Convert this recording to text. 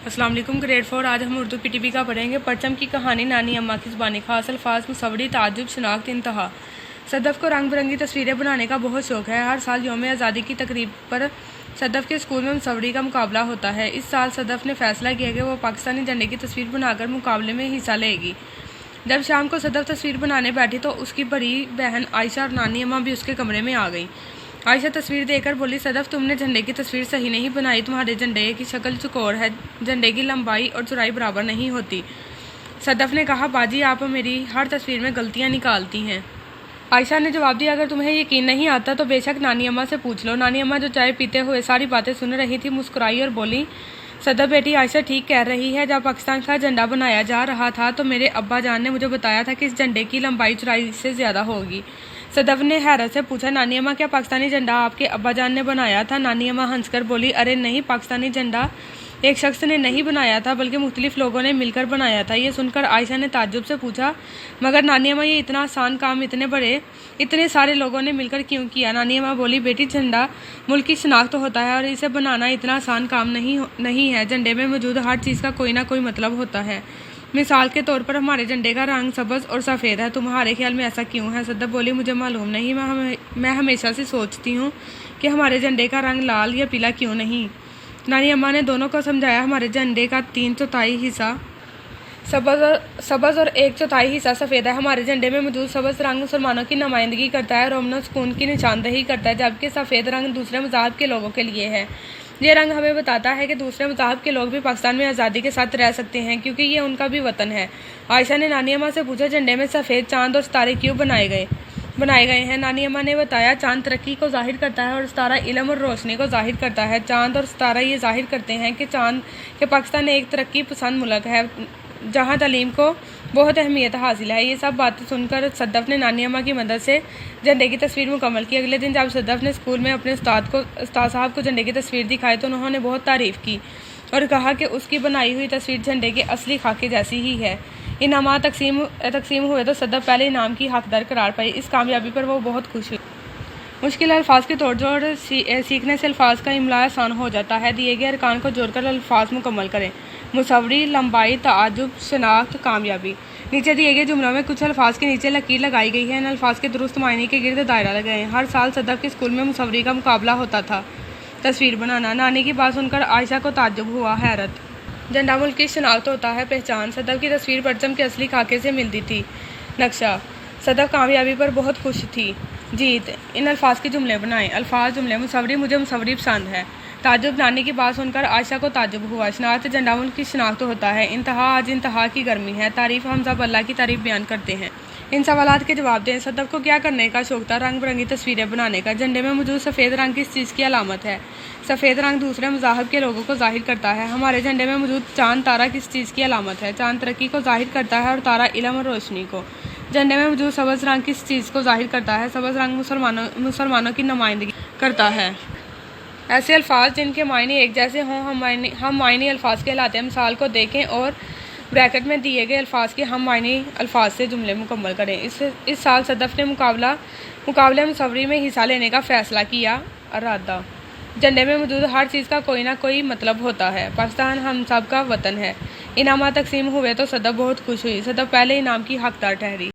अस्सलाम वालेकुम। ग्रेड 4 आज हम उर्दू पीटीबी का पढ़ेंगे। परचम की कहानी नानी अम्मा की ज़ुबानी। खास अल्फाज, मुसव्वरी, ताज्जुब, शनाख्त, इंतहा। सदफ को रंग बिरंगी तस्वीरें बनाने का बहुत शौक है। हर साल यौम आज़ादी की तकरीब पर सदफ के स्कूल में मुसव्वरी का मुकाबला होता है। इस साल सदफ ने फैसला किया कि वो पाकिस्तानी झंडे की तस्वीर बनाकर मुकाबले में हिस्सा लेगी। जब शाम को सदफ तस्वीर बनाने बैठी तो उसकी बड़ी बहन आयशा और नानी अम्मा भी उसके कमरे में आ गईं। आयशा तस्वीर देखकर बोली, सदफ तुमने झंडे की तस्वीर सही नहीं बनाई। तुम्हारे झंडे की शक्ल चौकोर है, झंडे की लंबाई और चौड़ाई बराबर नहीं होती। सदफ ने कहा, बाजी आप मेरी हर तस्वीर में गलतियां निकालती हैं। आयशा ने जवाब दिया, अगर तुम्हें यकीन नहीं आता तो बेशक नानी अम्मा से पूछ लो। नानी अम्मा जो चाय पीते हुए सारी बातें सुन रही थी मुस्कुराई और बोली, सदफ बेटी, आयशा ठीक कह रही है। जब पाकिस्तान का झंडा बनाया जा रहा था तो मेरे अब्बा जान ने मुझे बताया था कि इस झंडे की लंबाई चौड़ाई से ज़्यादा होगी। सदफ ने हैरत से पूछा, नानी अम्मा क्या पाकिस्तानी झंडा आपके अब्बा जान ने बनाया था? नानी अम्मा हंसकर बोली, अरे नहीं, पाकिस्तानी झंडा एक शख्स ने नहीं बनाया था बल्कि मुख्तलिफ लोगों ने मिलकर बनाया था। ये सुनकर आयशा ने ताज्जुब से पूछा, मगर नानी अम्मा ये इतना आसान काम इतने सारे लोगों ने मिलकर क्यों किया? नानी अम्मा बोली, बेटी झंडा मुल्क की शनाख्त होता है और इसे बनाना इतना आसान काम नहीं है। झंडे में मौजूद हर चीज़ का कोई ना कोई मतलब होता है। मिसाल के तौर पर हमारे झंडे का रंग सब्ज़ और सफ़ेद है। तुम्हारे ख्याल में ऐसा क्यों है? सदफ बोली, मुझे मालूम नहीं। मैं हमेशा से सोचती हूँ कि हमारे झंडे का रंग लाल या पीला क्यों नहीं। नानी अम्मा ने दोनों को समझाया, हमारे झंडे का 3/4 हिस्सा सब्ज़ और 1/4 हिस्सा सफ़ेद है। हमारे झंडे में मौजूद सब्ज़ रंग मुसलमानों की नुमाइंदगी करता है और अमन और सुकून की निशानदही करता है, जबकि सफ़ेद रंग दूसरे मज़ाहब के लोगों के लिए है। ये रंग हमें बताता है कि दूसरे मज़ाहब के लोग भी पाकिस्तान में आज़ादी के साथ रह सकते हैं, क्योंकि ये उनका भी वतन है। आयशा ने नानी अम्मा से पूछा, झंडे में सफ़ेद चांद और सितारे क्यों बनाए गए हैं? नानी अम्मा ने बताया, चांद तरक्की को जाहिर करता है और सितारा इल्म और रोशनी को जाहिर करता है। चांद और सितारा ये जाहिर करते हैं कि पाकिस्तान एक तरक्की पसंद मुल्क है जहाँ तालीम को बहुत अहमियत हासिल है। ये सब बातें सुनकर सदफ ने नानी अम्मा की मदद से झंडे की तस्वीर मुकम्मल की। अगले दिन जब सदफ ने स्कूल में अपने उस्ताद साहब को झंडे की तस्वीर दिखाई तो उन्होंने बहुत तारीफ़ की और कहा कि उसकी बनाई हुई तस्वीर झंडे के असली खाके जैसी ही है। इनाम तकसीम हुए तो सदफ पहले इनाम की हकदार करार पाई। इस कामयाबी पर वो बहुत खुश हुई। मुश्किल अल्फाज के तोड़ जोड़ सीखने से अल्फाज का इमला आसान हो जाता है। दिए गए अरकान को जोड़कर अल्फाज मुकम्मल करें। मुसव्वरी, लंबाई, ताज्जुब, शनाख्त, कामयाबी। नीचे दिए गए जुमलों में कुछ अल्फाज के नीचे लकीर लगाई गई है। इन अल्फाज के दुरुस्त मायने के गिर्द दायरा लगाएं। हर साल सदफ के स्कूल में मुसव्वरी का मुकाबला होता था। तस्वीर बनाना। नानी की बात सुनकर आयशा को ताज्जुब हुआ, हैरत। झंडा मुल्क की शनाख्त होता है, पहचान। सदफ की तस्वीर परचम के असली खाके से मिलती थी। नक्शा। सदफ कामयाबी पर बहुत खुश थी। जीत। इन अल्फाज के जुमले बनाएं। अल्फाज जुमले। मुसव्वरी, मुझे मुसव्वरी पसंद है। ताज्जुब, नानी की बात सुनकर आयशा को ताज्जुब हुआ। शनाख्त, झंडा मुल्क की शनाख्त होता है। इंतहा, आज इंतहा की गर्मी है। तारीफ, हम सब अल्लाह की तारीफ बयान करते हैं। इन सवालात के जवाब दें। सदफ को क्या करने का शौक था? रंग बिरंगी तस्वीरें बनाने का। झंडे में मौजूद सफ़ेद रंग किस चीज़ की अलामत है? सफ़ेद रंग दूसरे मज़ाहब के लोगों को जाहिर करता है। हमारे झंडे में मौजूद चांद तारा किस चीज़ की अलामत है? चांद तरक्की को जाहिर करता है और तारा इल्म और रोशनी को। झंडे में मौजूद सब्ज़ रंग किस चीज़ को जाहिर करता है? सब्ज़ रंग मुसलमानों की नुमाइंदगी करता है। ऐसे अल्फाज जिनके मायने एक जैसे हों हम मायने अल्फाज कहलाते हैं। मिसाल को देखें और ब्रैकेट में दिए गए अल्फाज के हम मायने अल्फाज से जुमले मुकम्मल करें। इस साल सदफ ने मुकाबले मुसव्वरी में हिस्सा लेने का फ़ैसला किया। इरादा। झंडे में मौजूद हर चीज़ का कोई ना कोई मतलब होता है। पाकिस्तान हम सब का वतन है। इनाम तकसीम हुए तो सदफ बहुत खुश हुई। सदफ पहले इनाम की हकदार ठहरी।